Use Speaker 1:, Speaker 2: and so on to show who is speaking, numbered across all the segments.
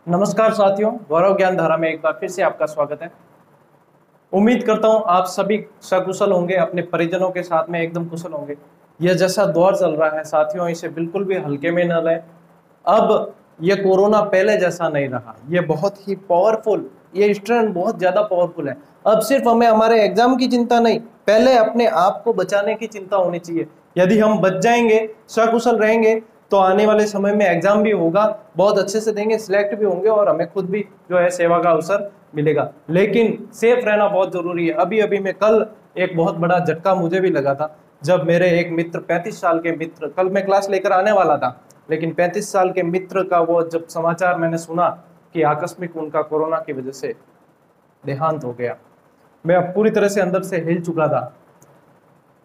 Speaker 1: नमस्कार साथियों, गौरव ज्ञान धारा में एक बार फिर से आपका स्वागत है। उम्मीद करता हूं आप सभी सकुशल होंगे, अपने परिजनों के साथ में एकदम कुशल होंगे। यह जैसा दौर चल रहा है साथियों, इसे बिल्कुल भी हल्के में न लें। अब ये कोरोना पहले जैसा नहीं रहा, ये बहुत ही पावरफुल, ये स्ट्रेन बहुत ज्यादा पावरफुल है। अब सिर्फ हमें हमारे एग्जाम की चिंता नहीं, पहले अपने आप को बचाने की चिंता होनी चाहिए। यदि हम बच जाएंगे, सकुशल रहेंगे, तो आने वाले समय में एग्जाम भी होगा, बहुत अच्छे से देंगे, सिलेक्ट भी होंगे और हमें खुद भी जो है सेवा का अवसर मिलेगा। लेकिन सेफ रहना बहुत जरूरी है। अभी अभी में कल एक बहुत बड़ा झटका मुझे भी लगा था, जब मेरे एक मित्र 35 साल के मित्र, कल मैं क्लास लेकर आने वाला था, लेकिन 35 साल के मित्र का वो जब समाचार मैंने सुना कि आकस्मिक उनका कोरोना की वजह से देहांत हो गया, मैं अब पूरी तरह से अंदर से हिल चुका था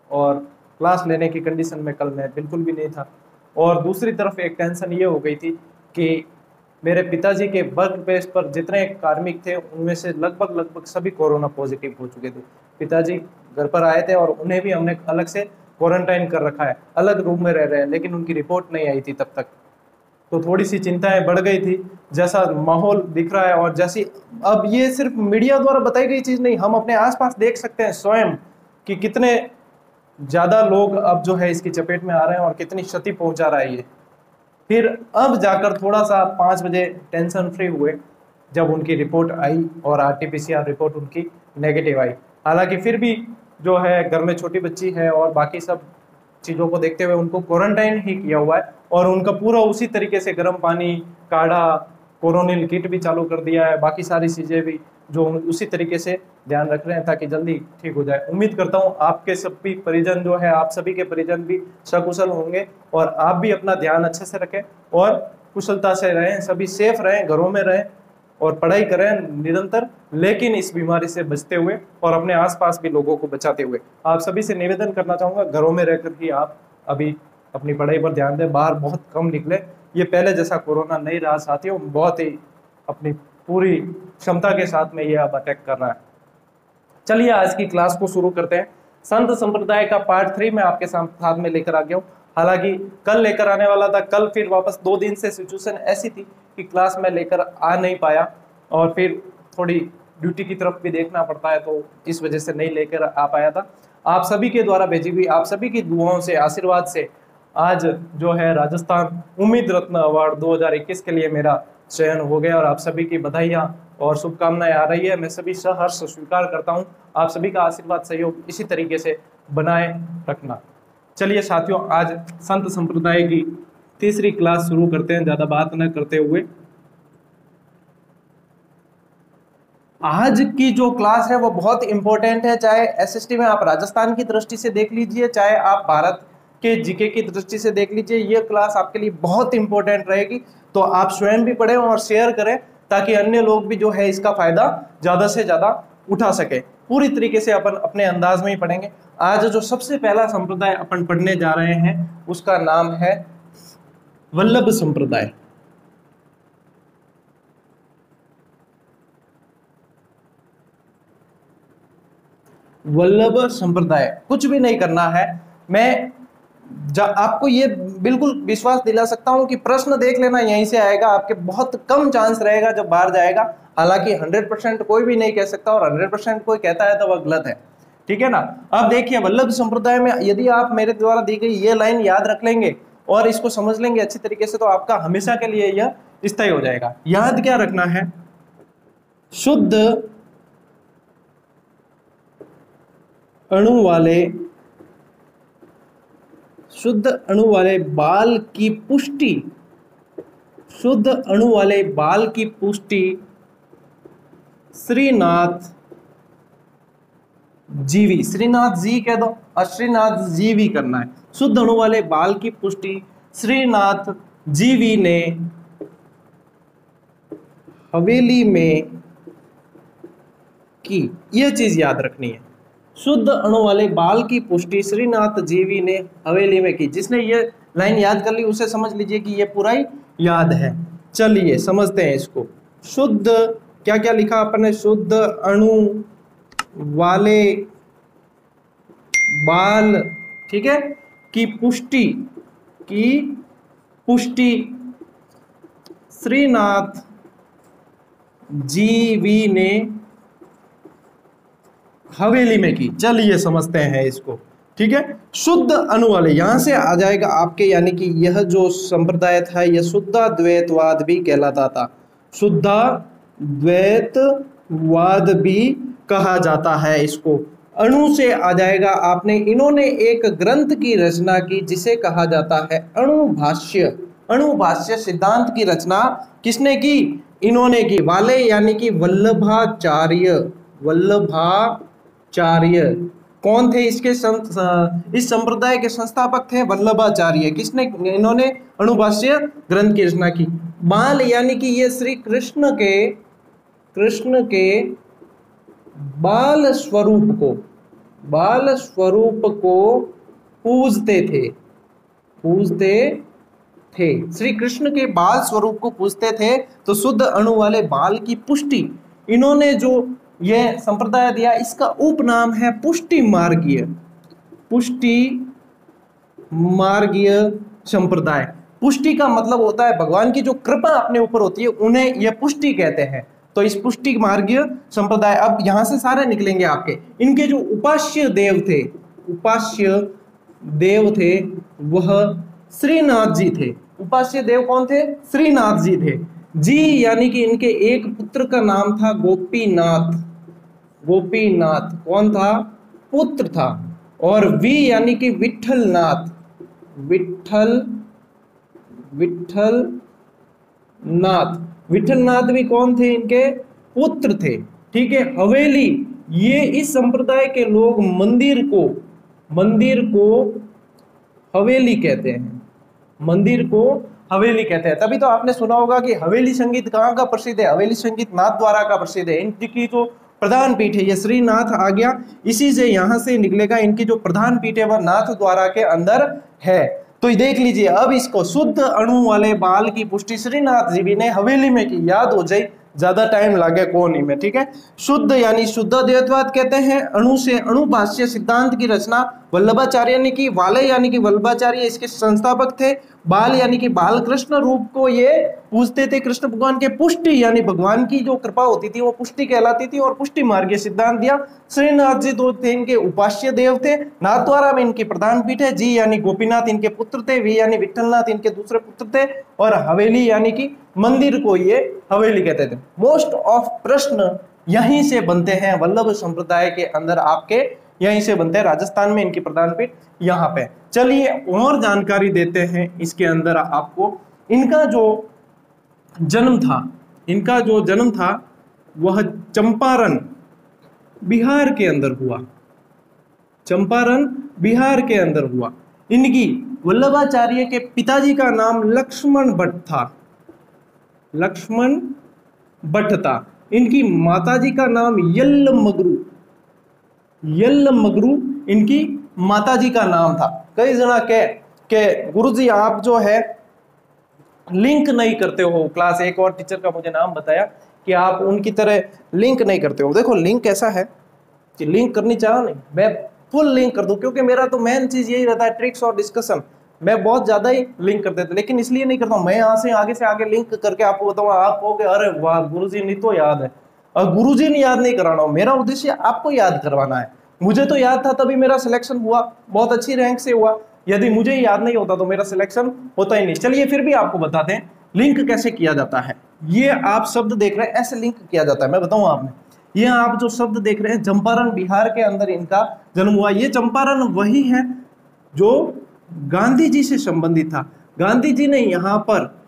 Speaker 1: और क्लास लेने की कंडीशन में कल मैं बिल्कुल भी नहीं था। और दूसरी तरफ एक टेंशन ये हो गई थी कि मेरे पिताजी के वर्क प्लेस पर जितने कार्मिक थे उनमें से लगभग सभी कोरोना पॉजिटिव हो चुके थे। पिताजी घर पर आए थे और उन्हें भी हमने अलग से क्वारंटाइन कर रखा है, अलग रूम में रह रहे हैं, लेकिन उनकी रिपोर्ट नहीं आई थी तब तक। तो थोड़ी सी चिंताएं बढ़ गई थी। जैसा माहौल दिख रहा है और जैसी, अब ये सिर्फ मीडिया द्वारा बताई गई चीज नहीं, हम अपने आसपास देख सकते हैं स्वयं कि कितने ज्यादा लोग अब जो है इसकी चपेट में आ रहे हैं और कितनी क्षति पहुंचा रहा है ये। फिर अब जाकर थोड़ा सा 5 बजे टेंशन फ्री हुए जब उनकी रिपोर्ट आई और आरटीपीसीआर रिपोर्ट उनकी नेगेटिव आई। हालांकि फिर भी जो है घर में छोटी बच्ची है और बाकी सब चीज़ों को देखते हुए उनको क्वारंटाइन ही किया हुआ है और उनका पूरा उसी तरीके से गर्म पानी, काढ़ा, कोरोनिल किट भी चालू कर दिया है, बाकी सारी चीज़ें भी जो उसी तरीके से ध्यान रख रहे हैं ताकि जल्दी ठीक हो जाए। उम्मीद करता हूँ आपके सभी परिजन जो है, आप सभी के परिजन भी सकुशल होंगे और आप भी अपना ध्यान अच्छे से रखें और कुशलता से रहें, सभी सेफ रहें, घरों में रहें और पढ़ाई करें निरंतर, लेकिन इस बीमारी से बचते हुए और अपने आसपास भी लोगों को बचाते हुए। आप सभी से निवेदन करना चाहूँगा, घरों में रहकर ही आप अभी अपनी पढ़ाई पर ध्यान दें, बाहर बहुत कम निकले। ये पहले जैसा कोरोना नहीं रहा साथियों, बहुत ही अपनी पूरी क्षमता के साथ में ये अब अटैक कर रहा है। चलिए आज की क्लास को शुरू करते हैं। संत संप्रदाय का पार्ट 3 में आपके साथ में लेकर आ गया हूँ। हालांकि कल लेकर आने वाला था, कल फिर वापस 2 दिन से सिचुएशन ऐसी थी कि क्लास में लेकर आ नहीं पाया और फिर थोड़ी ड्यूटी की तरफ भी देखना पड़ता है, तो इस वजह से नहीं लेकर आ पाया था। आप सभी के द्वारा भेजी हुई, आप सभी की दुआओं से, आशीर्वाद से आज जो है राजस्थान उम्मीद रत्न अवार्ड 2021 के लिए मेरा चयन हो गया और आप सभी की बधाइयाँ और शुभकामनाएं आ रही है। मैं सभी सहर्ष स्वीकार करता हूँ। आप सभी का आशीर्वाद, सहयोग इसी तरीके से बनाए रखना। चलिए साथियों, आज संत संप्रदाय की तीसरी क्लास शुरू करते हैं, ज्यादा बात न करते हुए। आज की जो क्लास है वो बहुत इंपॉर्टेंट है, चाहे एसएसटी में आप राजस्थान की दृष्टि से देख लीजिए, चाहे आप भारत के जीके की दृष्टि से देख लीजिए, ये क्लास आपके लिए बहुत इंपॉर्टेंट रहेगी। तो आप स्वयं भी पढ़ें और शेयर करें ताकि अन्य लोग भी जो है इसका फायदा ज्यादा से ज्यादा उठा सके। पूरी तरीके से अपन अपने अंदाज में ही पढ़ेंगे। आज जो सबसे पहला संप्रदाय अपन पढ़ने जा रहे हैं उसका नाम है वल्लभ संप्रदाय। वल्लभ संप्रदाय, कुछ भी नहीं करना है। मैं आपको ये बिल्कुल विश्वास दिला सकता हूं कि प्रश्न देख लेना यहीं से आएगा, आपके बहुत कम चांस रहेगा जब बाहर जाएगा। हालांकि 100% कोई भी नहीं कह सकता और 100% कोई कहता है तो वह गलत है, ठीक है ना। अब देखिए वल्लभ संप्रदाय में यदि आप मेरे द्वारा दी गई ये लाइन याद रख लेंगे और इसको समझ लेंगे अच्छी तरीके से, तो आपका हमेशा के लिए यह स्थायी हो जाएगा। याद क्या रखना है? शुद्ध अणु वाले बाल की पुष्टि, शुद्ध अणु वाले बाल की पुष्टि श्रीनाथ जीवी, श्रीनाथ जी कह दो और श्रीनाथ जीवी करना है। शुद्ध अणु वाले बाल की पुष्टि श्रीनाथ जीवी ने हवेली में की, यह चीज याद रखनी है। शुद्ध अणु वाले बाल की पुष्टि श्रीनाथ जीवी ने हवेली में की। जिसने ये लाइन याद कर ली उसे समझ लीजिए कि ये पूरा ही याद है। चलिए समझते हैं इसको। शुद्ध क्या क्या लिखा आपने? शुद्ध अणु वाले बाल, ठीक है, की पुष्टि श्रीनाथ जीवी ने हवेली में की। चलिए समझते हैं इसको, ठीक है। शुद्ध अणु वाले यहां से आ जाएगा आपके, यानी कि यह जो संप्रदाय था यह शुद्धाद्वैतवाद भी कहलाता था। शुद्धाद्वैतवाद भी कहा जाता है इसको। अणु से आ जाएगा आपने, इन्होंने एक ग्रंथ की रचना की जिसे कहा जाता है अणुभाष्य। अणुभाष्य सिद्धांत की रचना किसने की? इन्होंने की। वाले यानी कि वल्लभाचार्य। वल्लभाचार्य कौन थे? इसके इस संप्रदाय के संस्थापक थे वल्लभाचार्य। किसने? इन्होंने अणुभाष्य ग्रंथ की रचना की। बाल यानी कि ये श्री कृष्ण के बाल स्वरूप को पूजते थे। श्री कृष्ण के बाल स्वरूप को पूजते थे। तो शुद्ध अणु वाले बाल की पुष्टि इन्होंने जो यह संप्रदाय दिया, इसका उपनाम है पुष्टि मार्गीय संप्रदाय। पुष्टि का मतलब होता है भगवान की जो कृपा अपने ऊपर होती है उन्हें यह पुष्टि कहते हैं। तो इस पुष्टि मार्गीय संप्रदाय, अब यहां से सारे निकलेंगे आपके। इनके जो उपास्य देव थे वह श्रीनाथ जी थे। उपास्य देव कौन थे? श्रीनाथ जी थे। जी यानी कि इनके एक पुत्र का नाम था गोपीनाथ कौन था? पुत्र था। और वी यानी कि विठलनाथ भी कौन थे? इनके पुत्र थे, ठीक है। हवेली, ये इस संप्रदाय के लोग मंदिर को हवेली कहते हैं। तभी तो आपने सुना होगा कि हवेली संगीत कहाँ का प्रसिद्ध है? हवेली संगीत नाथ द्वारा का प्रसिद्ध है। इनकी जो प्रधान पीठ है, ये श्रीनाथ आ गया, इसी से यहां से निकलेगा। इनकी जो प्रधान पीठ है वह नाथ द्वारा के अंदर है। तो देख लीजिए, अब इसको शुद्ध अणु वाले बाल की पुष्टि श्रीनाथ जी ने हवेली में की। याद हो जाए, ज्यादा टाइम लगे कोनी में, ठीक है। शुद्ध यानी शुद्धाद्वैतवाद कहते हैं। अणु से अणुभाष्य सिद्धांत की रचना वल्लभाचार्य ने की। वाले यानी कि वल्लभाचार्य इसके संस्थापक थे। बाल यानी कि बाल कृष्ण रूप को ये पूजते थे कृष्ण भगवान के। पुष्टि यानी भगवान की जो कृपा होती थी वो पुष्टि कहलाती थी, और पुष्टि मार्गीय सिद्धांत दिया। श्रीनाथ जी तो थे इनके उपास्य देव थे। नाथ द्वारा में इनकी प्रधान पीठ है। जी यानी गोपीनाथ इनके पुत्र थे। वी यानी विठलनाथ इनके दूसरे पुत्र थे। और हवेली यानी कि मंदिर को ये हवेली कहते थे। मोस्ट ऑफ प्रश्न यहीं से बनते हैं वल्लभ संप्रदाय के अंदर, आपके यहीं से बनते हैं। राजस्थान में इनकी प्रधान पीठ यहाँ पे। चलिए और जानकारी देते हैं इसके अंदर आपको। इनका जो जन्म था वह चंपारण बिहार के अंदर हुआ। इनकी वल्लभाचार्य के पिताजी का नाम लक्ष्मण भट्ट था। इनकी माताजी का नाम यल्लमगरू इनकी माताजी का नाम था। कई जना के गुरुजी आप जो है लिंक नहीं करते हो क्लास। एक और टीचर का मुझे नाम बताया कि आप उनकी तरह लिंक नहीं करते हो। देखो लिंक ऐसा है कि लिंक करनी चाहो नहीं, मैं फुल लिंक कर दूं, क्योंकि मेरा तो मेन चीज यही रहता है, ट्रिक्स और डिस्कशन। मैं बहुत ज्यादा ही लिंक कर देता, लेकिन इसलिए नहीं करता हूं। मैं यहाँ से आगे लिंक करके आपको बताऊंगा, आप कहोगे अरे वाह गुरुजी ने तो याद है। और गुरुजी ने याद नहीं कराना, मेरा उद्देश्य आपको याद करवाना है। मुझे तो याद था तभी मेरा सिलेक्शन हुआ, बहुत अच्छी रैंक से हुआ। यदि मुझे याद नहीं होता तो मेरा सिलेक्शन होता ही नहीं। चलिए फिर भी आपको बताते हैं लिंक कैसे किया जाता है। ये आप शब्द देख रहे हैं, ऐसे लिंक किया जाता है। मैं बताऊं आपने, ये आप जो शब्द देख रहे हैं, चंपारण बिहार के अंदर इनका जन्म हुआ। ये चंपारण वही है जो गांधी जी से संबंधित था। गांधी जी ने यहाँ पर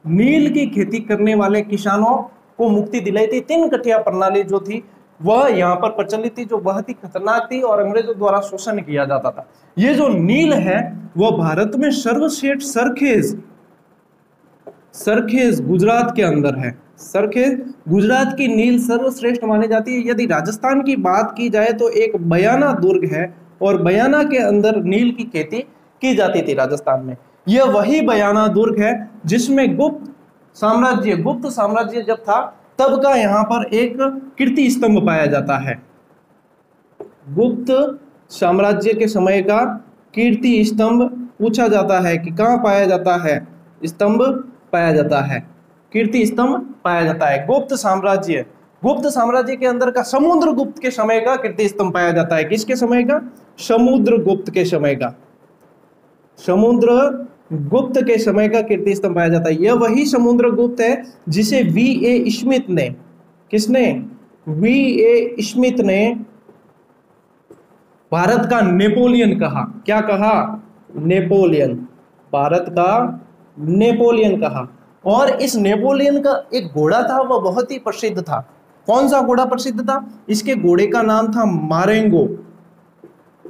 Speaker 1: नील की खेती करने वाले किसानों को मुक्ति दिलाई थी। 3 कठिया प्रणाली जो थी वह यहाँ पर प्रचलित थी, जो बहुत ही खतरनाक थी और अंग्रेजों द्वारा शोषण किया जाता था। ये जो नील है वह भारत में सर्वश्रेष्ठ सरखेज गुजरात के अंदर है। सरखेज गुजरात की नील सर्वश्रेष्ठ मानी जाती है। यदि राजस्थान की बात की जाए तो एक बयाना दुर्ग है, और बयाना के अंदर नील की खेती की जाती थी राजस्थान में। यह वही बयाना दुर्ग है जिसमें गुप्त साम्राज्य जब था तब का यहाँ पर एक कीर्ति स्तंभ पाया जाता है। गुप्त साम्राज्य के समय का कीर्ति स्तंभ पूछा जाता है कि कहाँ पाया जाता है, स्तंभ पाया जाता है। कीर्ति स्तंभ पाया जाता है। गुप्त साम्राज्य, गुप्त साम्राज्य के अंदर का समुद्रगुप्त के समय का कीर्ति स्तंभ पाया जाता है। किसके समय का? समुद्रगुप्त के समय का, समुद्रगुप्त के समय का कीर्ति स्तंभ पाया जाता है। यह वही समुद्रगुप्त है जिसे V.A. स्मिथ ने, किसने? V.A. स्मिथ ने भारत का नेपोलियन कहा। क्या कहा? नेपोलियन, भारत का नेपोलियन कहा। और इस नेपोलियन का एक घोड़ा था, वह बहुत ही प्रसिद्ध था। कौन सा घोड़ा प्रसिद्ध था? इसके घोड़े का नाम था मारेंगो,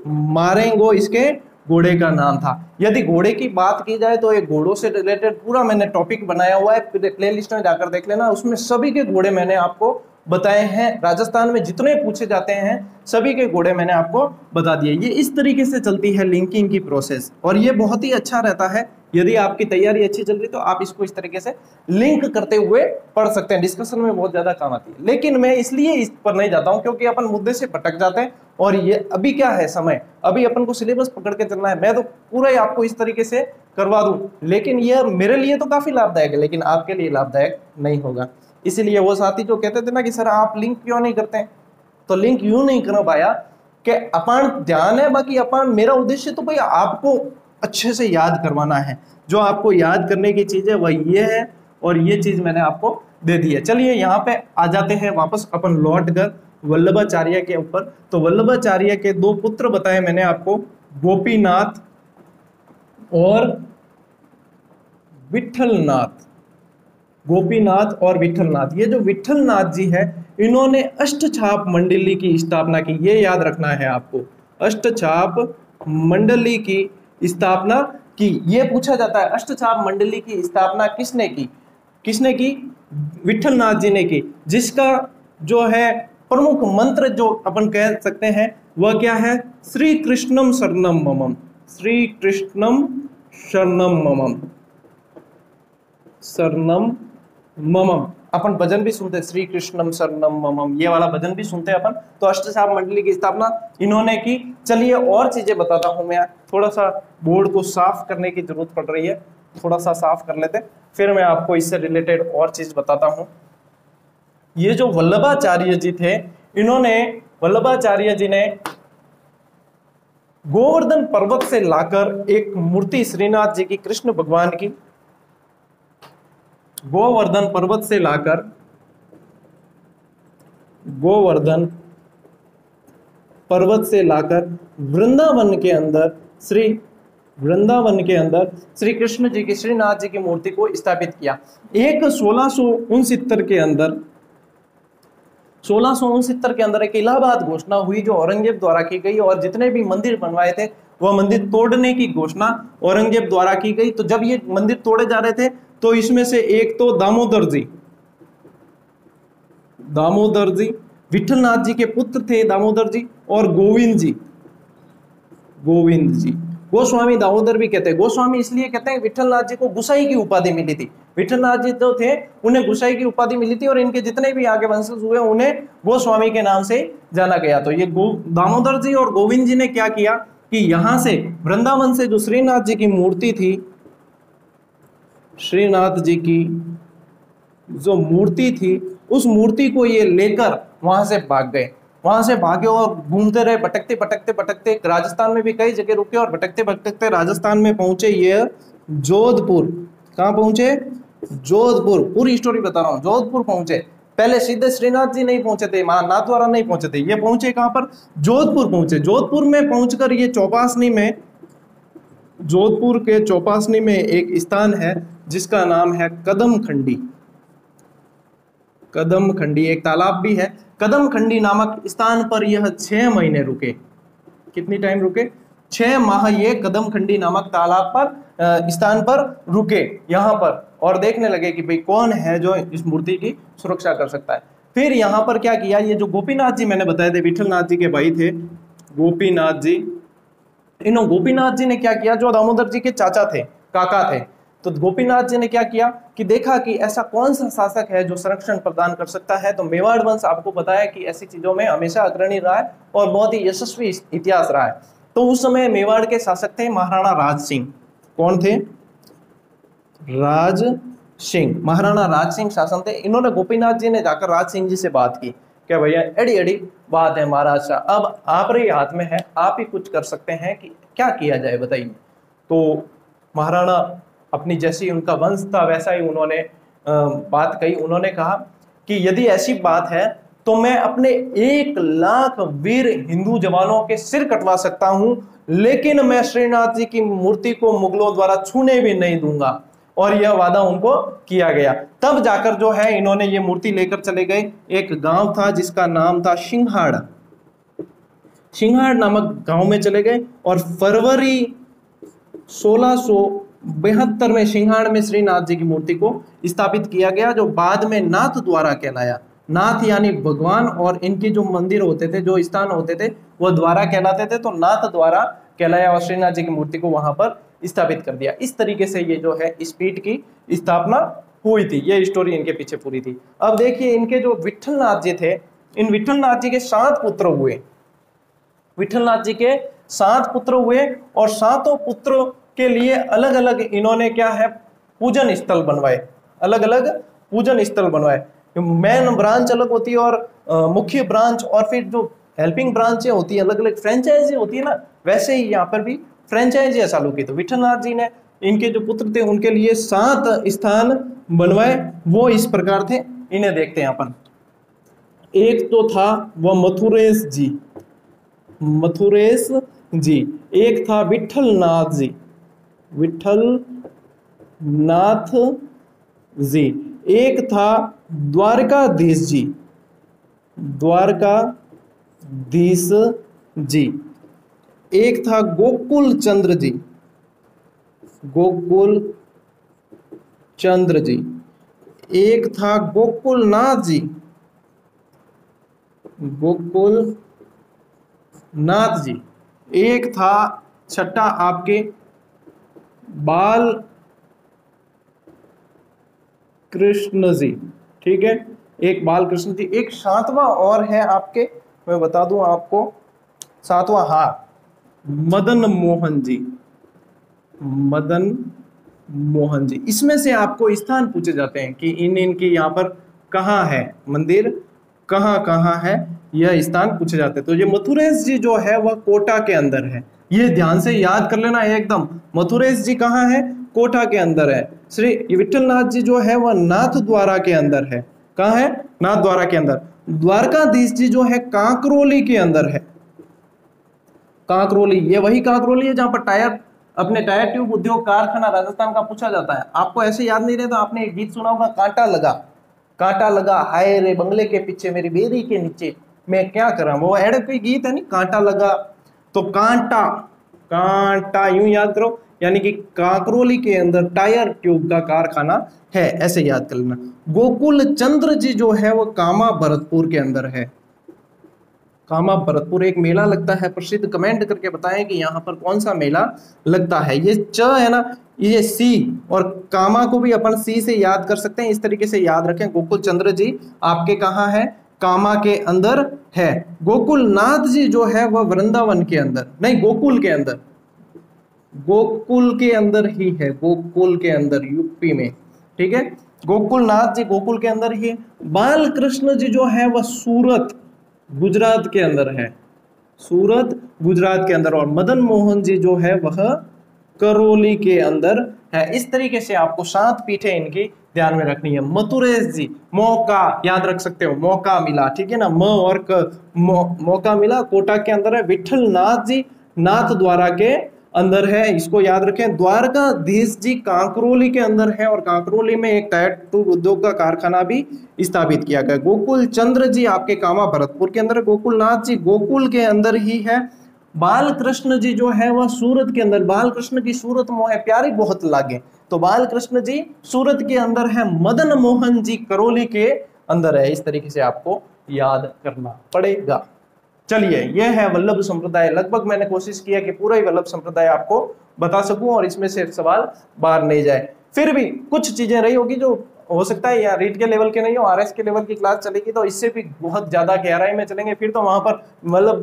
Speaker 1: मारेंगो इसके घोड़े का नाम था। यदि घोड़े की बात की जाए तो एक घोड़ों से रिलेटेड पूरा मैंने टॉपिक बनाया हुआ है, प्लेलिस्ट में जाकर देख लेना, उसमें सभी के घोड़े मैंने आपको बताए हैं। राजस्थान में जितने पूछे जाते हैं सभी के घोड़े मैंने आपको बता दिए। ये इस तरीके से चलती है लिंकिंग की प्रोसेस, और ये बहुत ही अच्छा रहता है। यदि आपकी तैयारी अच्छी चल रही तो आप इसको इस तरीके से लिंक करते हुए पढ़ सकते हैं, डिस्कशन में बहुत ज्यादा काम आती है। लेकिन मैं इसलिए इस पर नहीं जाता हूं क्योंकि अपन मुद्दे से भटक जाते हैं, और ये अभी क्या है समय, अभी अपन को सिलेबस पकड़ के चलना है। मैं तो पूरा ही आपको इस तरीके से करवा दूं, लेकिन यह मेरे लिए तो काफी लाभदायक है, लेकिन आपके लिए लाभदायक नहीं होगा। इसीलिए वो साथी जो कहते थे ना कि सर आप लिंक क्यों नहीं करते हैं, तो लिंक यूं नहीं कर पाया कि अपन ध्यान है, बाकी अपन, मेरा उद्देश्य तो भाई आपको अच्छे से याद करवाना है। जो आपको याद करने की चीज है वह ये है, और ये चीज मैंने आपको दे दी है। चलिए यहाँ पे आ जाते हैं वापस अपन लौट कर वल्लभाचार्य के ऊपर। तो वल्लभाचार्य के दो पुत्र बताए मैंने आपको, गोपीनाथ और विठलनाथ, गोपीनाथ और विठलनाथ। ये जो विठलनाथ जी है, इन्होंने अष्टछाप मंडली की स्थापना की। ये याद रखना है आपको, अष्टछाप मंडली की स्थापना की। ये पूछा जाता है अष्टछाप मंडली की स्थापना किसने की? किसने की? विठलनाथ जी ने की। जिसका जो है प्रमुख मंत्र जो अपन कह सकते हैं वह क्या है? श्री कृष्णम शरणम ममम, श्री कृष्णम शरणम ममम, शरणम ममम। अपन भजन भी सुनते हैं, श्री कृष्णम शरणम ममम, ये वाला भजन भी सुनते हैं अपन। तो अष्टछाप मंडली की स्थापना इन्होंने की। चलिए और चीजें बताता हूं मैं, थोड़ा सा बोर्ड को साफ करने की जरूरत पड़ रही है, थोड़ा सा साफ कर लेते, फिर मैं आपको इससे रिलेटेड और चीज बताता हूं। ये जो वल्लभाचार्य जी थे, इन्होंने, वल्लभाचार्य जी ने गोवर्धन पर्वत से लाकर एक मूर्ति श्रीनाथ जी की, कृष्ण भगवान की, गोवर्धन पर्वत से लाकर, गोवर्धन पर्वत से लाकर वृंदावन के अंदर, वृंदावन के अंदर श्री कृष्ण जी की, श्रीनाथ जी की मूर्ति को स्थापित किया। एक 1669 के अंदर, 1669 के अंदर एक इलाहाबाद घोषणा हुई जो औरंगजेब द्वारा की गई, और जितने भी मंदिर बनवाए थे वह मंदिर तोड़ने की घोषणा औरंगजेब द्वारा की गई। तो जब ये मंदिर तोड़े जा रहे थे तो इसमें से एक तो दामोदर जी, दामोदर जी विठलनाथ जी के पुत्र थे, दामोदर जी, और गोविंद जी, गोविंद जी, गोस्वामी दामोदर भी कहते हैं। गोस्वामी इसलिए कहते हैं विठलनाथ जी को गुसाई की उपाधि मिली थी। विठलनाथ जी जो थे उन्हें गुसाई की उपाधि मिली थी, और इनके जितने भी आगे वंशज हुए उन्हें गोस्वामी के नाम से जाना गया। तो ये दामोदर जी और गोविंद जी ने क्या किया कि यहां से वृंदावन से जो श्रीनाथ जी की मूर्ति थी, श्रीनाथ जी की जो मूर्ति थी, उस मूर्ति को ये लेकर वहां से भाग गए। वहां से भागे और घूमते रहे, भटकते भटकते भटकते राजस्थान में भी कई जगह रुके, और भटकते भटकते राजस्थान में पहुंचे ये जोधपुर। कहाँ पहुंचे? जोधपुर। पूरी स्टोरी बता रहा हूँ। जोधपुर पहुंचे। पहले सीधे श्रीनाथ जी नहीं पहुंचे थे, नाथ द्वारा नहीं पहुंचे थे, ये पहुंचे कहां पर? जोधपुर पहुंचे। जोधपुर में पहुंचकर ये चौपासनी में, जोधपुर के चौपासनी में एक स्थान है जिसका नाम है कदम खंडी। कदम खंडी एक तालाब भी है। कदम खंडी नामक स्थान पर यह 6 महीने रुके। कितनी टाइम रुके? 6 माह ये कदम खंडी नामक तालाब पर, स्थान पर रुके यहाँ पर, और देखने लगे कि भाई कौन है जो इस मूर्ति की सुरक्षा कर सकता है। फिर यहाँ पर क्या किया, ये जो गोपीनाथ जी मैंने बताए थे, विठलनाथ जी के भाई थे गोपीनाथ जी, इन गोपीनाथ जी ने क्या किया, जो दामोदर जी के चाचा थे, काका थे, तो गोपीनाथ जी ने क्या किया कि देखा कि ऐसा कौन सा शासक है जो संरक्षण प्रदान कर सकता है। तो मेवाड़ वंश आपको पता है कि ऐसी चीजों में हमेशा अग्रणी रहा है और बहुत ही यशस्वी इतिहास रहा है। तो उस समय मेवाड़ के शासक थे महाराणा राज सिंह। कौन थे? राज सिंह, महाराणा राज सिंह शासन थे। इन्होंने गोपीनाथ जी ने जाकर राज सिंह जी से बात की, क्या भैया एड़ी एड़ी बात है महाराज शाह, अब आप रही हाथ में है, आप ही कुछ कर सकते हैं कि क्या किया जाए बताइए। तो महाराणा अपनी जैसी उनका वंश था वैसा ही उन्होंने बात कही। उन्होंने कहा कि यदि ऐसी बात है तो मैं अपने 1 लाख वीर हिंदू जवानों के सिर कटवा सकता हूं, लेकिन मैं श्रीनाथ जी की मूर्ति को मुगलों द्वारा छूने भी नहीं दूंगा। और यह वादा उनको किया गया। तब जाकर जो है इन्होंने ये मूर्ति लेकर चले गए। एक गांव था जिसका नाम था सिंघाड़, सिंघाड़ नामक गांव में चले गए और फरवरी 1672 में सिंघाड़ में श्रीनाथ जी की मूर्ति को स्थापित किया गया, जो बाद में नाथ द्वारा कहलाया। नाथ यानी भगवान, और इनके जो मंदिर होते थे, जो स्थान होते थे, वो द्वारा कहलाते थे, तो नाथ द्वारा कहलाया और श्रीनाथ जी की मूर्ति को वहां पर स्थापित कर दिया। इस तरीके से ये जो है इस पीठ की स्थापना हुई थी। ये स्टोरी इनके पीछे पूरी थी। अब देखिए इनके जो विठलनाथ जी थे, इन विठलनाथ जी के 7 पुत्र हुए। विठलनाथ जी के 7 पुत्र हुए और 7 पुत्रों के लिए अलग अलग इन्होंने क्या है पूजन स्थल बनवाए, अलग अलग पूजन स्थल बनवाए। मेन ब्रांच अलग होती है और मुख्य ब्रांच और फिर जो हेल्पिंग ब्रांचें होती है, अलग अलग फ्रेंचाइजी होती है ना, वैसे ही यहाँ पर भी फ्रेंचाइजी चालू की। तो विठलनाथ जी ने इनके जो पुत्र थे उनके लिए 7 स्थान बनवाए, वो इस प्रकार थे। इन्हें देखते हैं अपन। एक तो था वह मथुरेश जी, मथुरेश जी। एक था विठलनाथ जी, विठलनाथ जी। एक था द्वारकाधीश जी, द्वारकाधीश जी। एक था गोकुल चंद्र जी, गोकुल चंद्र जी। एक था गोकुलनाथ जी, गोकुलनाथ जी। एक था छठा आपके बाल कृष्ण जी, ठीक है, एक बाल कृष्ण जी। एक 7वां और है आपके, मैं बता दूं आपको, 7वां हाँ मदन मोहन जी, मदन मोहन जी। इसमें से आपको स्थान पूछे जाते हैं कि इनके यहाँ पर कहाँ है मंदिर, कहाँ कहाँ है, यह स्थान पूछे जाते हैं। तो ये मथुरेश जी जो है वह कोटा के अंदर है, ये ध्यान से याद कर लेना एकदम। मथुरेश जी कहाँ है, कोटा के अंदर है। श्री विठलनाथ जी जो है वह नाथ द्वारा के अंदर है। कहाँ है, नाथ द्वारा के अंदर। द्वारकाधीश जी जो है कांकरोली के अंदर है, कांकरोली, ये वही कांकरोली है जहां पर टायर, अपने टायर ट्यूब उद्योग कारखाना राजस्थान का पूछा जाता है। आपको ऐसे याद नहीं रहता, आपने एक गीत सुना होगा, कांटा लगा, कांटा लगा हाय रे बंगले के पीछे मेरी बेरी के नीचे मैं क्या करा, वो एड कोई गीत है नहीं, कांटा लगा। तो कांटा, कांटा यूं याद करो, यानी कि कांकरोली के अंदर टायर ट्यूब का कारखाना है, ऐसे याद कर लेना। गोकुल चंद्र जी जो है वो कामा भरतपुर के अंदर है। कामा भरतपुर एक मेला लगता है प्रसिद्ध, कमेंट करके बताएं कि यहाँ पर कौन सा मेला लगता है। ये च है ना, ये सी, और कामा को भी अपन सी से याद कर सकते हैं, इस तरीके से याद रखें। गोकुल चंद्र जी आपके कहाँ है, कामा के अंदर है। गोकुलनाथ जी जो है वह वृंदावन के अंदर नहीं, गोकुल के अंदर, गोकुल के अंदर ही है, गोकुल के अंदर यूपी में, ठीक है। गोकुलनाथ जी गोकुल के अंदर ही है। बाल कृष्ण जी जो है वह सूरत गुजरात के अंदर है, सूरत गुजरात के अंदर। और मदन मोहन जी जो है वह करौली के अंदर है। इस तरीके से आपको 7 पीठें इनकी ध्यान में रखनी है। मथुरेश जी, मौका याद रख सकते हो, मौका मिला, ठीक है ना, म और मौका मिला, कोटा के अंदर है। विठलनाथ जी नाथ द्वारा के अंदर है, इसको याद रखें। द्वारकाधीश जी कांकरोली के अंदर है, और कांकरोली में एक टायर ट्यूब उद्योग का कारखाना भी स्थापित किया गया। गोकुल चंद्र जी आपके कामा भरतपुर के अंदर है। गोकुलनाथ जी गोकुल के अंदर ही है। बाल कृष्ण जी जो है वह सूरत के अंदर, बाल कृष्ण की सूरत मोहे प्यारी बहुत लागे, तो बाल कृष्ण जी सूरत के अंदर है। मदन मोहन जी करौली के अंदर है। इस तरीके से आपको याद करना पड़ेगा। चलिए, यह है वल्लभ संप्रदाय। लगभग मैंने कोशिश किया कि पूरा ही वल्लभ संप्रदाय आपको बता सकूं और इसमें से सवाल बाहर नहीं जाए। फिर भी कुछ चीजें रही होगी जो हो सकता है या रीड के लेवल के नहीं हो, आरएस के लेवल की क्लास चलेगी तो इससे भी बहुत ज्यादा गहराई में चलेंगे। फिर तो वहां पर वल्लभ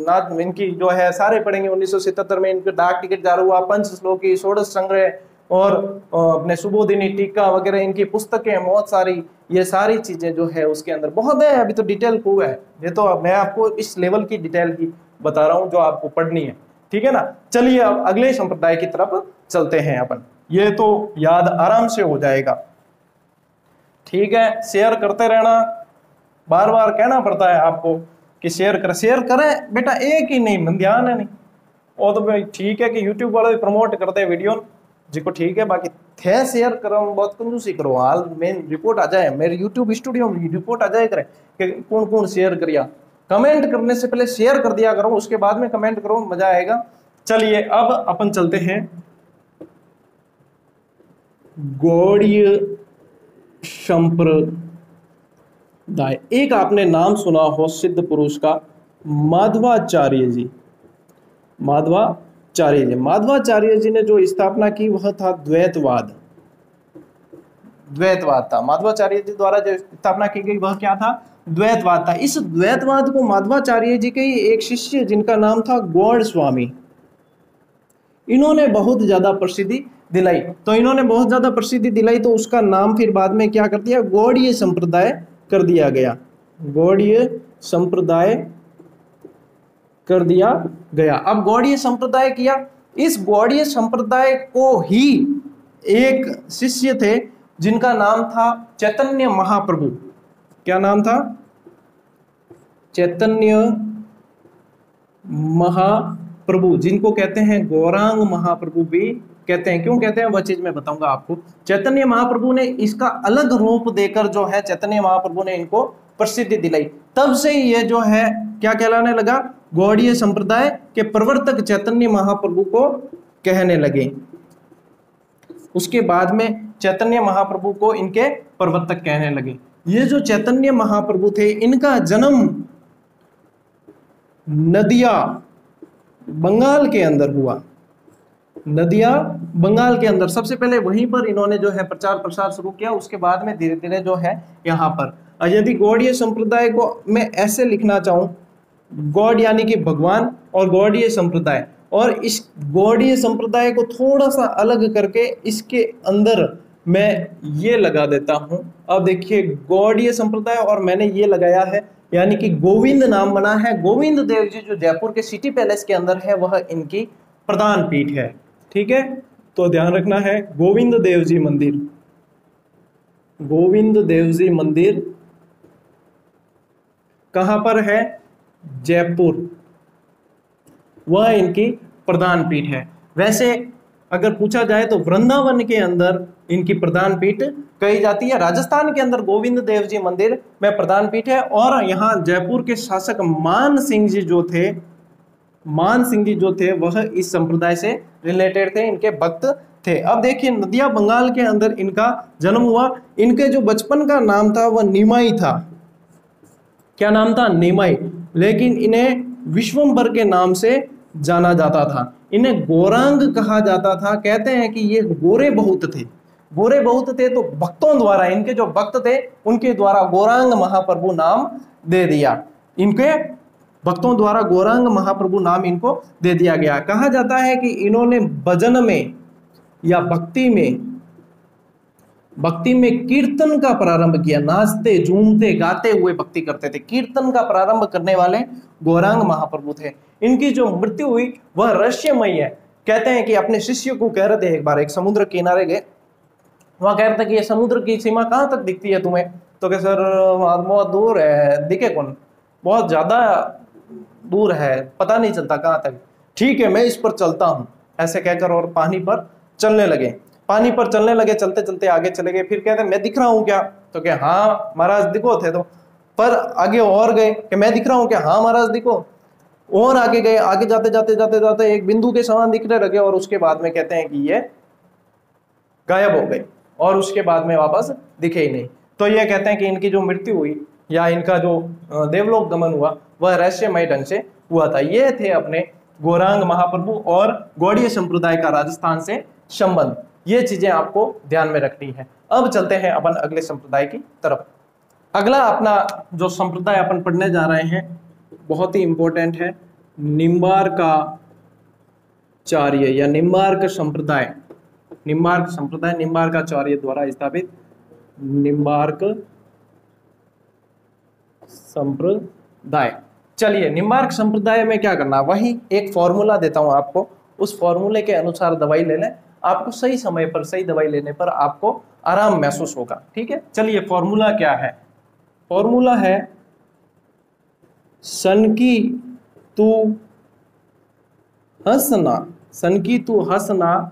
Speaker 1: नाथ इनकी जो है सारे पढ़ेंगे। 1977 में इनके डाक टिकट जारी हुआ, पंच श्लोकी, षोडश संग्रह, और अपने सुबोधिनी टीका वगैरह इनकी पुस्तकें बहुत सारी, ये सारी चीजें जो है उसके अंदर बहुत है। अभी तो डिटेल खूब है, ये तो मैं आपको इस लेवल की डिटेल ही बता रहा हूं जो आपको पढ़नी है, ठीक है ना। चलिए अब अगले संप्रदाय की तरफ चलते हैं अपन, ये तो याद आराम से हो जाएगा, ठीक है। शेयर करते रहना, बार बार कहना पड़ता है आपको कि शेयर करें बेटा, एक ही नहीं मन ध्यान है नहीं। और तो भाई ठीक है कि यूट्यूब वाले भी प्रमोट करते हैं वीडियो जिको, ठीक है, बाकी थे शेयर करो, बहुत कंजूसी करो, हाल मेन रिपोर्ट आ जाए मेरे यूट्यूब स्टूडियो में, रिपोर्ट आ जाए करे कि कौन कौन शेयर करिया। कमेंट करने से पहले शेयर कर दिया करो, उसके बाद में कमेंट करो, मजा आएगा। चलिए अब अपन चलते हैं गौड़ीय संप्रदाय। एक आपने नाम सुना हो सिद्ध पुरुष का, माधवाचार्य जी। माधवाचार्य जी ने जो स्थापना की वह था द्वैतवाद था। माधवाचार्य जी द्वारा जो स्थापना की गई वह क्या था? द्वैतवाद था। इस द्वैतवाद को माधवाचार्य जी के ही एक शिष्य जिनका नाम था गौड़ स्वामी, इन्होंने बहुत ज्यादा प्रसिद्धि दिलाई। तो उसका नाम फिर बाद में क्या कर दिया? गौड़ीय संप्रदाय कर दिया गया। गौड़ीय संप्रदाय कर दिया गया। अब गौड़ीय संप्रदाय किया, इस गौड़ीय संप्रदाय को ही एक शिष्य थे जिनका नाम था चैतन्य महाप्रभु। क्या नाम था? चैतन्य महाप्रभु, जिनको कहते हैं गौरांग महाप्रभु भी कहते हैं। क्यों कहते हैं वह चीज मैं बताऊंगा आपको। चैतन्य महाप्रभु ने इसका अलग रूप देकर जो है, चैतन्य महाप्रभु ने इनको प्रसिद्धि दिलाई। तब से ये जो है क्या कहलाने लगा? गौड़ीय संप्रदाय के प्रवर्तक चैतन्य महाप्रभु को कहने लगे। उसके बाद में चैतन्य महाप्रभु को इनके प्रवर्तक कहने लगे। ये जो चैतन्य महाप्रभु थे, इनका जन्म नदिया बंगाल के अंदर हुआ। नदिया बंगाल के अंदर सबसे पहले वहीं पर इन्होंने जो है प्रचार प्रसार शुरू किया। उसके बाद में धीरे धीरे जो है यहाँ पर, यदि गौड़ीय संप्रदाय को मैं ऐसे लिखना चाहूं, गॉड यानी कि भगवान और गौड़ीय संप्रदाय, और इस गौड़ीय संप्रदाय को थोड़ा सा अलग करके इसके अंदर मैं ये लगा देता हूं। अब देखिए गौड़ीय संप्रदाय और मैंने ये लगाया है, यानी कि गोविंद नाम बना है। गोविंद देव जी जो जयपुर के सिटी पैलेस के अंदर है, वह इनकी प्रधान पीठ है, ठीक है। तो ध्यान रखना है, गोविंद देव जी मंदिर, गोविंद देव जी मंदिर कहां पर है? जयपुर, वह इनकी प्रधान पीठ है। वैसे अगर पूछा जाए तो वृंदावन के अंदर इनकी प्रधान पीठ कही जाती है। राजस्थान के अंदर गोविंद देव जी मंदिर में प्रधान पीठ है। और यहाँ जयपुर के शासक मान सिंह जी जो थे वह इस संप्रदाय से रिलेटेड थे, इनके भक्त थे। अब देखिए नदिया बंगाल के अंदर इनका जन्म हुआ। इनके जो बचपन का नाम था वह निमाई था। क्या नाम था? निमाई। लेकिन इन्हें विश्वम्भर के नाम से जाना जाता था। इन्हें गौरांग कहा जाता था। कहते हैं कि ये गोरे बहुत थे, तो भक्तों द्वारा, इनके जो भक्त थे उनके द्वारा गौरांग महाप्रभु नाम दे दिया। इनके भक्तों द्वारा गौरांग महाप्रभु नाम इनको दे दिया गया। कहा जाता है कि इन्होंने भजन में या भक्ति में कीर्तन का प्रारंभ किया। नाचते झूमते गाते हुए भक्ति करते थे। कीर्तन का प्रारंभ करने वाले गौरांग महाप्रभु थे। इनकी जो मृत्यु हुई वह रहस्यमयी है। कहते हैं कि अपने शिष्य को कह रहे थे, एक बार एक समुद्र किनारे गए, वहां कह रहे थे कि ये समुद्र की सीमा कहां तक दिखती है तुम्हें? तो कह सर बहुत दूर है, दिखे कौन, बहुत ज्यादा दूर है, पता नहीं चलता कहां तक। ठीक है मैं इस पर चलता हूं, ऐसे कहकर और पानी पर चलने लगे। चलते चलते आगे चले गए। फिर कहते मैं दिख रहा हूं क्या? तो क्या हाँ महाराज दिखो थे। तो पर आगे और गए कि मैं दिख रहा हूं क्या? हाँ महाराज दिखो। और आगे गए, आगे जाते एक बिंदु के समान दिखने लगे और उसके बाद में कहते हैं कि ये गायब हो गए और उसके बाद में वापस दिखे ही नहीं। तो ये कहते हैं कि इनकी जो मृत्यु हुई या इनका जो देवलोक गमन हुआ वह रहस्यमय ढंग से हुआ था। ये थे अपने गौरांग महाप्रभु और गौड़ीय संप्रदाय का राजस्थान से संबंध। ये चीजें आपको ध्यान में रखनी है। अब चलते हैं अपन अगले संप्रदाय की तरफ। अगला अपना जो संप्रदाय अपन पढ़ने जा रहे हैं बहुत ही इंपॉर्टेंट है, निम्बार्काचार्य या निम्बार्क संप्रदाय। निम्बार्क संप्रदाय, निम्बार्काचार्य द्वारा स्थापित निम्बार्क संप्रदाय। चलिए, निम्बार्क संप्रदाय में क्या करना, वही एक फॉर्मूला देता हूं आपको, उस फॉर्मूले के अनुसार दवाई ले लें। आपको सही समय पर सही दवाई लेने पर आपको आराम महसूस होगा। ठीक है, चलिए फॉर्मूला क्या है? फॉर्मूला है सनकी तू हंसना, सनकी तू हंसना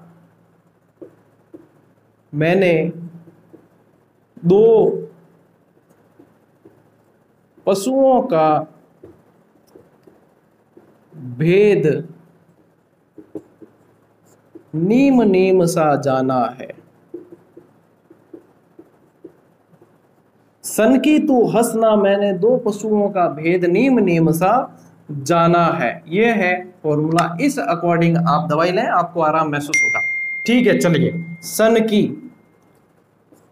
Speaker 1: मैंने 2 पशुओं का भेद नीम नीम सा जाना है। सनकी तू हंसना मैंने 2 पशुओं का भेद नीम नीम सा जाना है। यह है फॉर्मूला, इस अकॉर्डिंग आप दवाई लें, आपको आराम महसूस होगा। ठीक है, चलिए सनकी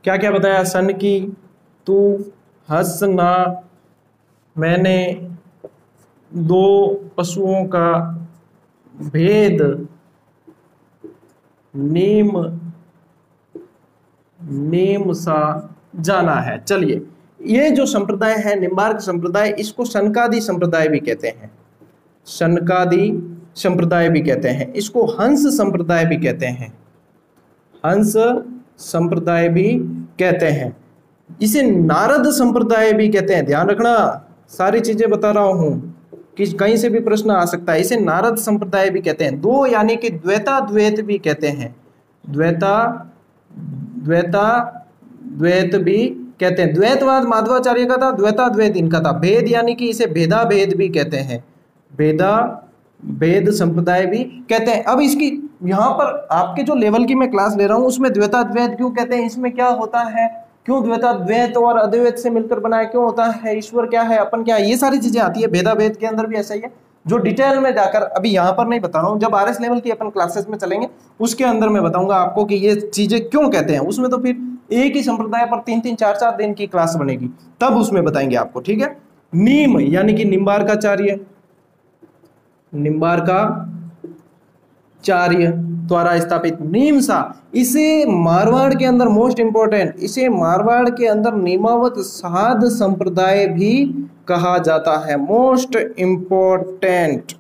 Speaker 1: क्या क्या बताया? सनकी तू हंसना मैंने 2 पशुओं का भेद नीम नीम सा जाना है। चलिए, ये जो संप्रदाय है निम्बार्क संप्रदाय, इसको शनकादि संप्रदाय भी कहते हैं, शनकादि संप्रदाय भी कहते हैं, इसको हंस संप्रदाय भी कहते हैं, हंस संप्रदाय भी कहते हैं, इसे नारद संप्रदाय भी कहते हैं। ध्यान रखना, सारी चीजें बता रहा हूं कि कहीं से भी प्रश्न आ सकता है। इसे नारद संप्रदाय भी कहते हैं। 2 यानी कि द्वैता द्वैत भी कहते हैं, द्वैता द्वैता द्वैत भी कहते हैं। द्वैतवाद माधवाचार्य का था, द्वैता द्वैत इनका था। भेद यानी कि इसे भेदा भेद भी कहते हैं, भेदा भेद संप्रदाय भी कहते हैं। अब इसकी यहाँ पर आपके जो लेवल की मैं क्लास ले रहा हूँ उसमें द्वैता द्वैत क्यों कहते हैं, इसमें क्या होता है, क्यों द्वैता द्वैत और अद्वैत से मिलकर बना है, क्यों होता है, ईश्वर क्या है, अपन क्या है, ये सारी चीजें आती है। भेदा भेद के अंदर भी ऐसा ही है, जो डिटेल में जाकर अभी यहाँ पर नहीं बता रहा हूँ, जब आरएस लेवल की अपन क्लासेस में चलेंगे उसके अंदर मैं बताऊंगा आपको कि ये चीजें क्यों कहते हैं। उसमें तो फिर एक ही संप्रदाय पर 3-3 4-4 दिन की क्लास बनेगी, तब उसमें बताएंगे आपको। ठीक है, नीम यानी कि निम्बार्काचार्य, निम्बार्काचार्य द्वारा स्थापित नीम सा, इसे मारवाड़ के अंदर मोस्ट इंपॉर्टेंट, इसे मारवाड़ के अंदर निमावत साध संप्रदाय भी कहा जाता है, मोस्ट इंपॉर्टेंट।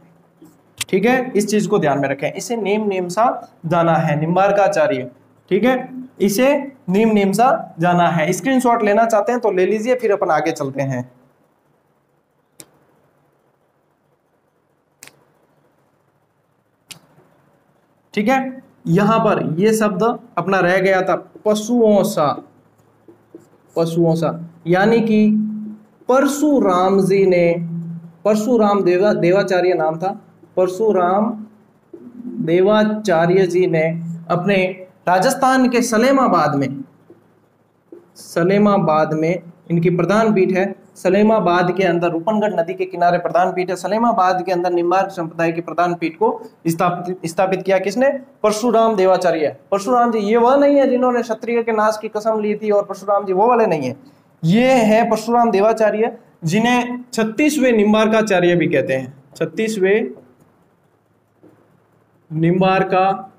Speaker 1: ठीक है, इस चीज को ध्यान में रखें, इसे नीम नीम सा जाना है, निम्बार्काचार्य। ठीक है, इसे नीम नीम सा जाना है। स्क्रीनशॉट लेना चाहते हैं तो ले लीजिए, फिर अपन आगे चलते हैं। ठीक है, यहां पर ये शब्द अपना रह गया था पशुओं सा, पशुओं सा यानी कि परशुराम जी ने, परशुराम देवाचार्य नाम था, परशुराम देवाचार्य जी ने अपने राजस्थान के सलेमाबाद में, सलेमाबाद में इनकी प्रधान पीठ है, सलेमाबाद के अंदर रूपनगढ़ नदी के किनारे प्रधान पीठ है, सलेमाबाद के अंदर निम्बार्क संप्रदाय की प्रधान पीठ को स्थापित किया किसने? परशुराम देवाचार्य। परशुराम जी ये वह नहीं है जिन्होंने क्षत्रिय के नाश की कसम ली थी, और परशुराम जी वो वाले नहीं है, ये है परशुराम देवाचार्य जिन्हें 36वें निम्बार्काचार्य भी कहते हैं, 36वें निम्बार्काचार्य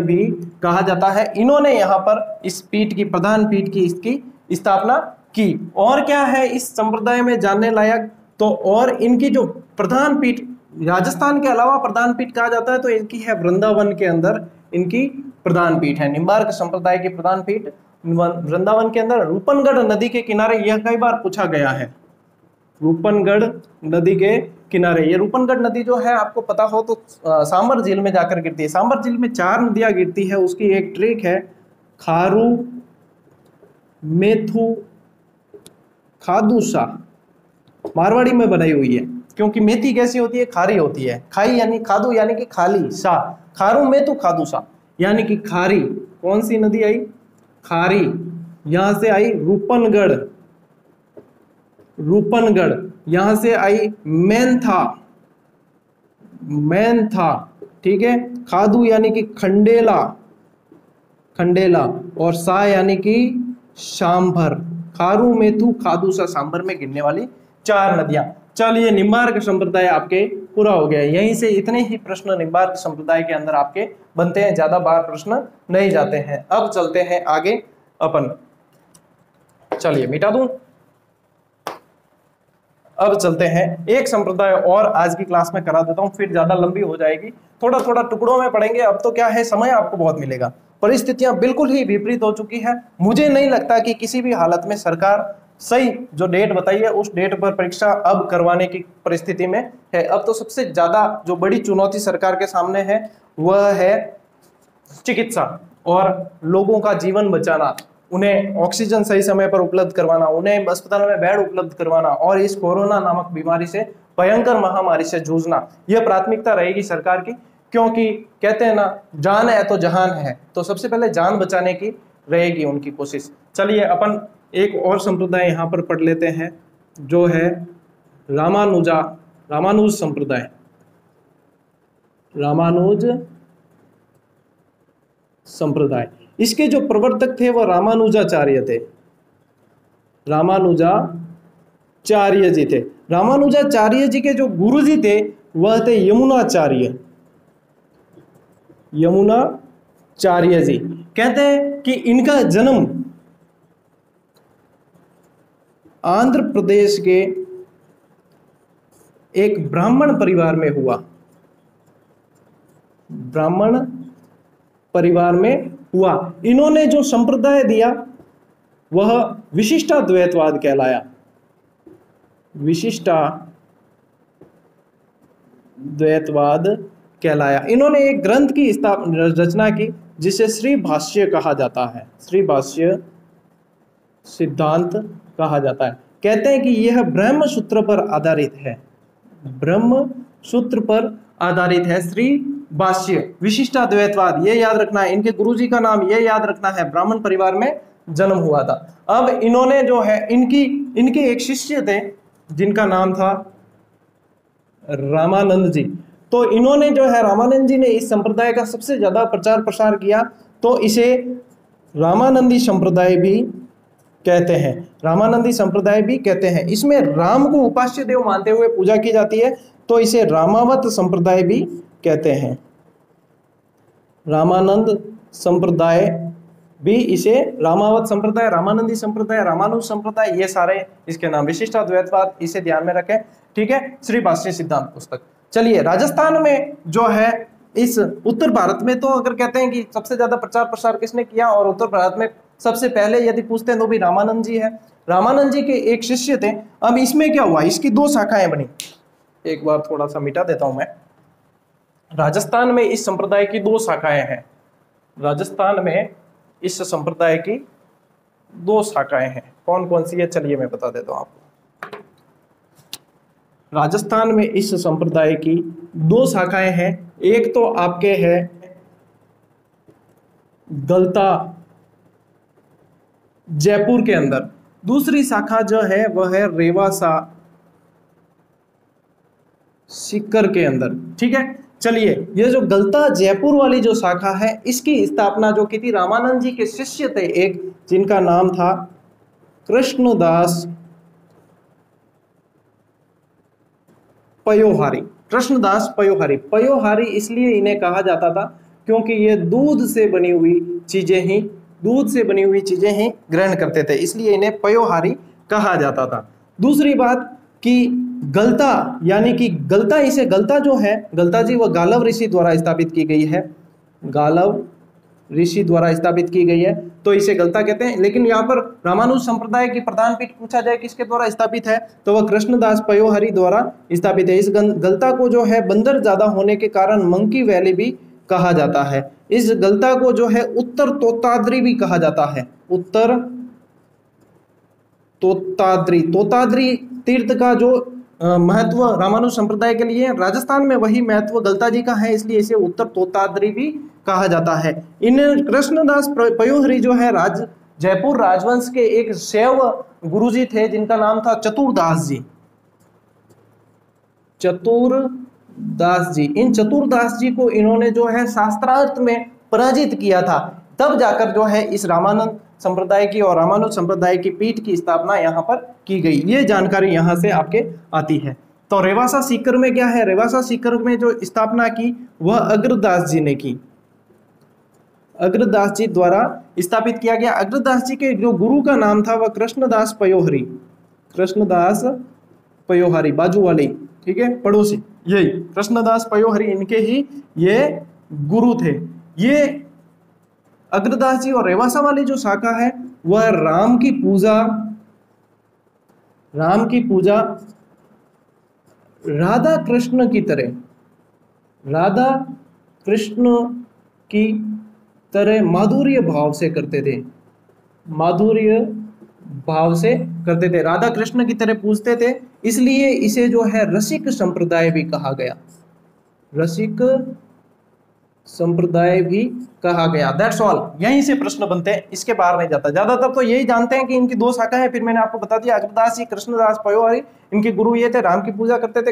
Speaker 1: भी कहा जाता है। इन्होंने यहाँ पर इस पीठ की, प्रधान पीठ की, इसकी स्थापना की। और क्या है इस संप्रदाय में जानने लायक, तो और इनकी जो प्रधान पीठ राजस्थान के अलावा प्रधान पीठ कहा जाता है तो इनकी है वृंदावन के अंदर, इनकी प्रधान पीठ है, निम्बार्क संप्रदाय की प्रधान पीठ वृंदावन के अंदर रूपनगढ़ नदी के किनारे। यह कई बार पूछा गया है, रूपनगढ़ नदी के किनारे। ये रूपनगढ़ नदी जो है आपको पता हो तो सांबर झील में जाकर गिरती है। सांबर झील में 4 नदियां गिरती है, उसकी एक ट्रिक है, खारू, मेथू, खादूसा, मारवाड़ी में बनाई हुई है, क्योंकि मेथी कैसी होती है, खारी होती है, खाई यानी खादू यानी कि खाली, सा, खारू मेथू खादूसा यानी कि खारी। कौन सी नदी आई? खारी। यहां से आई रूपनगढ़, रूपनगढ़, यहां से आई मेंथा, मेंथा, ठीक है। खादू यानी कि खंडेला, खंडेला, और सा यानी कि सांभर। खारू, मेथू, खादूसा, सांभर में गिरने वाली 4 नदियां। चलिए निम्बार्क संप्रदाय आपके पूरा हो गया। यहीं से इतने ही प्रश्न निम्बार्क संप्रदाय के अंदर आपके बनते हैं, ज्यादा बार प्रश्न नहीं जाते हैं। अब चलते हैं आगे अपन, चलिए मिटा दूं। अब चलते हैं एक संप्रदाय और आज की क्लास में करा देता हूं, फिर ज्यादा लंबी हो जाएगी, थोड़ा थोड़ा टुकड़ों में पढ़ेंगे। अब तो क्या है, समय आपको बहुत मिलेगा, परिस्थितियां बिल्कुल ही विपरीत हो चुकी है। मुझे नहीं लगता कि किसी भी हालत में सरकार सही जो डेट बताई है उस डेट पर परीक्षा अब करवाने की परिस्थिति में है। अब तो सबसे ज्यादा जो बड़ी चुनौती सरकार के सामने है वह है चिकित्सा और लोगों का जीवन बचाना, उन्हें ऑक्सीजन सही समय पर उपलब्ध करवाना, उन्हें अस्पताल में बेड उपलब्ध करवाना और इस कोरोना नामक बीमारी से, भयंकर महामारी से जूझना, यह प्राथमिकता रहेगी सरकार की। क्योंकि कहते हैं ना, जान है तो जहान है, तो सबसे पहले जान बचाने की रहेगी उनकी कोशिश। चलिए अपन एक और संप्रदाय यहाँ पर पढ़ लेते हैं, जो है रामानुज संप्रदाय। रामानुज संप्रदाय, इसके जो प्रवर्तक थे वह रामानुजाचार्य थे। रामानुजाचार्य जी थे। रामानुजाचार्य जी के जो गुरुजी थे वह थे यमुनाचार्य जी। कहते हैं कि इनका जन्म आंध्र प्रदेश के एक ब्राह्मण परिवार में हुआ। ब्राह्मण परिवार में हुआ। इन्होंने जो संप्रदाय दिया वह विशिष्टाद्वैतवाद कहलाया। विशिष्टाद्वैतवाद कहलाया। इन्होंने एक ग्रंथ की रचना की जिसे श्री भाष्य कहा जाता है। श्री भाष्य सिद्धांत कहा जाता है। कहते हैं कि यह ब्रह्म सूत्र पर आधारित है। ब्रह्म सूत्र पर आधारित है श्री भाष्य। विशिष्टाद्वैतवाद, ये याद रखना है। इनके गुरुजी का नाम ये याद रखना है। ब्राह्मण परिवार में जन्म हुआ था। अब इन्होंने जो है इनके एक शिष्य थे जिनका नाम था रामानंद जी। तो इन्होंने जो है, रामानंद जी ने इस संप्रदाय का सबसे ज्यादा प्रचार प्रसार किया, तो इसे रामानंदी संप्रदाय भी कहते हैं। रामानंदी संप्रदाय भी कहते हैं। इसमें राम को उपास्य देव मानते हुए पूजा की जाती है, तो इसे रामावत संप्रदाय भी कहते हैं। रामानंद संप्रदाय भी इसे रामावत संप्रदाय, रामानंदी संप्रदाय, रामानुज संप्रदाय, ये सारे इसके नाम। विशिष्टाद्वैतवाद इसे ध्यान में रखें, ठीक है। श्री भाष्य सिद्धांत पुस्तक। चलिए, राजस्थान में जो है, इस उत्तर भारत में तो अगर कहते हैं कि सबसे ज्यादा प्रचार प्रसार किसने किया, और उत्तर भारत में सबसे पहले यदि पूछते हैं तो भी रामानंद जी है। रामानंद जी के एक शिष्य थे। अब इसमें क्या हुआ, इसकी दो शाखाएं बनी। एक बार थोड़ा सा मिटा देता हूं मैं। राजस्थान में इस संप्रदाय की दो शाखाएं हैं। राजस्थान में इस संप्रदाय की दो शाखाएं हैं। कौन कौन सी है, चलिए मैं बता देता हूं आपको। राजस्थान में इस संप्रदाय की दो शाखाएं हैं। एक तो आपके है गलता, जयपुर के अंदर। दूसरी शाखा जो है वह है रेवासा, सीकर के अंदर, ठीक है। चलिए, ये जो गलता जयपुर वाली जो शाखा है, इसकी स्थापना जो की थी, रामानंद जी के शिष्य थे एक, जिनका नाम था कृष्णदास पयोहारी। कृष्णदास पयोहारी। पयोहारी इसलिए इन्हें कहा जाता था क्योंकि ये दूध से बनी हुई चीजें ही ग्रहण करते थे, इसलिए इन्हें पयोहारी कहा जाता था। दूसरी बात कि गलता, यानी कि गलता, इसे गलता जो है, गलता जी वह गालव ऋषि द्वारा स्थापित की गई है। गालव ऋषि द्वारा स्थापित की गई है, तो इसे गलता कहते हैं। लेकिन यहाँ पर रामानुज संप्रदाय की प्रधान पीठ पूछा जाए किसके द्वारा स्थापित है, तो वह कृष्णदास पयोहारी द्वारा स्थापित है। इस गलता को जो है बंदर ज्यादा होने के कारण मंकी वैली भी कहा जाता है। इस गलता को जो है उत्तर तोताद्री भी कहा जाता है। उत्तर तोताद्री तीर्थ का जो महत्व रामानुज संप्रदाय के लिए, राजस्थान में वही महत्व गलता जी का है, इसलिए इसे उत्तर तोताद्री भी कहा जाता है। इन कृष्णदास पयोहारी जो है जयपुर राजवंश के एक शैव गुरुजी थे जिनका नाम था चतुरदास जी। चतुरदास जी, इन चतुरदास जी को इन्होंने जो है शास्त्रार्थ में पराजित किया था। तब जाकर जो है इस रामानंद संप्रदाय की और रामानुज संप्रदाय की पीठ की स्थापना यहाँ पर की गई। ये जानकारी यहाँ से आपके आती है। तो रेवासा सीकर में क्या है, रेवासा सीकर में जो स्थापना की वह अग्रदास जी ने की, अग्रदास जी द्वारा स्थापित किया गया। अग्रदास जी के जो गुरु का नाम था वह कृष्णदास पयोहरी, कृष्णदास पयोहरी, बाजू वाले, ठीक है, पड़ोसी, यही कृष्णदास पयोहरी, इनके ही ये गुरु थे। ये अग्रदास जी और रेवासा वाली जो शाखा है वह राम की पूजा राधा कृष्ण की तरह, राधा कृष्ण की तरह माधुर्य भाव से करते थे, माधुर्य भाव से करते थे, राधा कृष्ण की तरह पूजते थे, इसलिए इसे जो है रसिक संप्रदाय भी कहा गया, रसिक संप्रदाय भी कहा गया। दैट्स ऑल, यहीं से प्रश्न बनते हैं, इसके बाहर नहीं जाता। ज्यादातर तो यही जानते हैं कि इनकी दो शाखा है, फिर मैंने आपको बता दिया अग्रदास जी, कृष्णदास पयोहरी, इनके गुरु ये थे, राम की पूजा करते थे,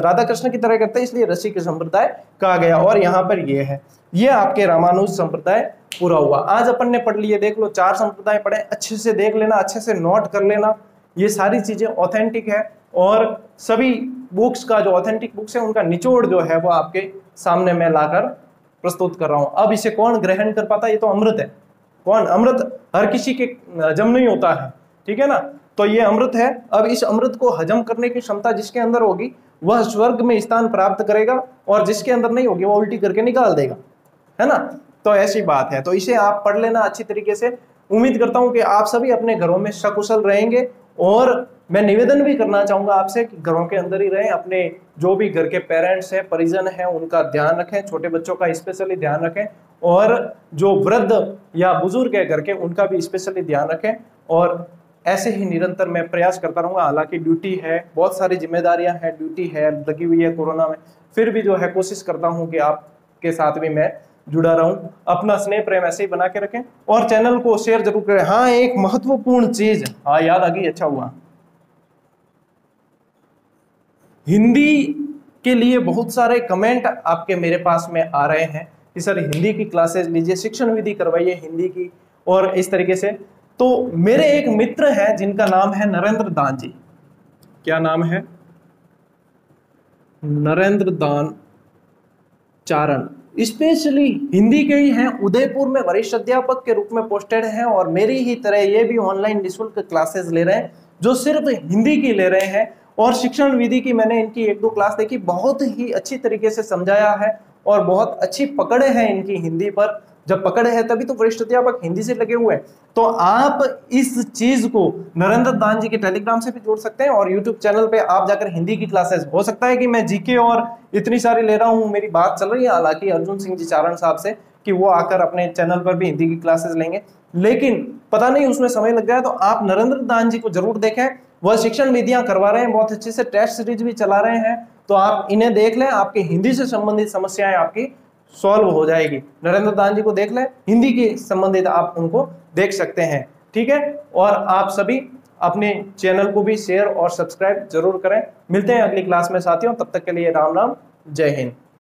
Speaker 1: राधा कृष्ण की तरह करते, इसलिए रसिक संप्रदाय कहा गया। और यहाँ पर ये है, ये आपके रामानुज संप्रदाय पूरा हुआ। आज अपन ने पढ़ लिए, देख लो 4 संप्रदाय पढ़े, अच्छे से देख लेना, अच्छे से नोट कर लेना, ये सारी चीजें ऑथेंटिक है और सभी बुक्स का जो ऑथेंटिक बुक्स है उनका निचोड़ जो है वो आपके सामने मैं लाकर प्रस्तुत कर रहा हूं। अब इसे कौन ग्रहण कर पाता, ये तो अमृत है, कौन, अमृत हर किसी के हजम नहीं होता है, ठीक है ना, तो ये अमृत है। अब इस अमृत को हजम करने की क्षमता जिसके अंदर होगी वह स्वर्ग में स्थान प्राप्त करेगा, और जिसके अंदर नहीं होगी वो उल्टी करके निकाल देगा, है ना। तो ऐसी बात है, तो इसे आप पढ़ लेना अच्छी तरीके से। उम्मीद करता हूं कि आप सभी अपने घरों में सकुशल रहेंगे, और मैं निवेदन भी करना चाहूंगा आपसे कि घरों के अंदर ही रहें, अपने जो भी घर के पेरेंट्स हैं, परिजन हैं, उनका ध्यान रखें, छोटे बच्चों का स्पेशली ध्यान रखें, और जो वृद्ध या बुजुर्ग है घर के उनका भी स्पेशली ध्यान रखें। और ऐसे ही निरंतर मैं प्रयास करता रहूंगा, हालांकि ड्यूटी है, बहुत सारी जिम्मेदारियां हैं, ड्यूटी है, लगी हुई है कोरोना में, फिर भी जो है कोशिश करता हूं कि आपके साथ भी मैं जुड़ा रहूं। अपना स्नेह प्रेम ऐसे ही बना के रखें, और चैनल को शेयर जरूर करें। हाँ, एक महत्वपूर्ण चीज, हाँ याद आ गई, अच्छा हुआ, हिंदी के लिए बहुत सारे कमेंट आपके मेरे पास में आ रहे हैं कि सर हिंदी की क्लासेस लीजिए, शिक्षण विधि करवाइए हिंदी की, और इस तरीके से। तो मेरे एक मित्र हैं जिनका नाम है नरेंद्र दान जी, क्या नाम है, नरेंद्र दान चारण, स्पेशली हिंदी के ही हैं, उदयपुर में वरिष्ठ अध्यापक के रूप में पोस्टेड हैं, और मेरी ही तरह ये भी ऑनलाइन निःशुल्क क्लासेस ले रहे हैं, जो सिर्फ हिंदी की ले रहे हैं। और शिक्षण विधि की मैंने इनकी 1-2 क्लास देखी, बहुत ही अच्छी तरीके से समझाया है, और बहुत अच्छी पकड़ है इनकी हिंदी पर। जब पकड़ है तभी तो वरिष्ठ अध्यापक हिंदी से लगे हुए हैं। तो आप इस चीज को नरेंद्र दान जी के टेलीग्राम से भी जोड़ सकते हैं, और यूट्यूब चैनल पे आप जाकर हिंदी की क्लासेस, हो सकता है कि मैं जीके और इतनी सारी ले रहा हूं, मेरी बात चल रही है हालांकि अर्जुन सिंह जी चारण साहब से कि वो आकर अपने चैनल पर भी हिंदी की क्लासेस लेंगे, लेकिन पता नहीं उसमें समय लग जाए, तो आप नरेंद्र दान जी को जरूर देखें, वह शिक्षण विधियां करवा रहे हैं, बहुत अच्छे से टेस्ट सीरीज भी चला रहे हैं, तो आप इन्हें देख लें, आपकी हिंदी से संबंधित समस्याएं आपकी सॉल्व हो जाएगी। नरेंद्र दान जी को देख लें, हिंदी के संबंधित आप उनको देख सकते हैं, ठीक है। और आप सभी अपने चैनल को भी शेयर और सब्सक्राइब जरूर करें। मिलते हैं अगली क्लास में साथियों, तब तक के लिए राम राम, जय हिंद।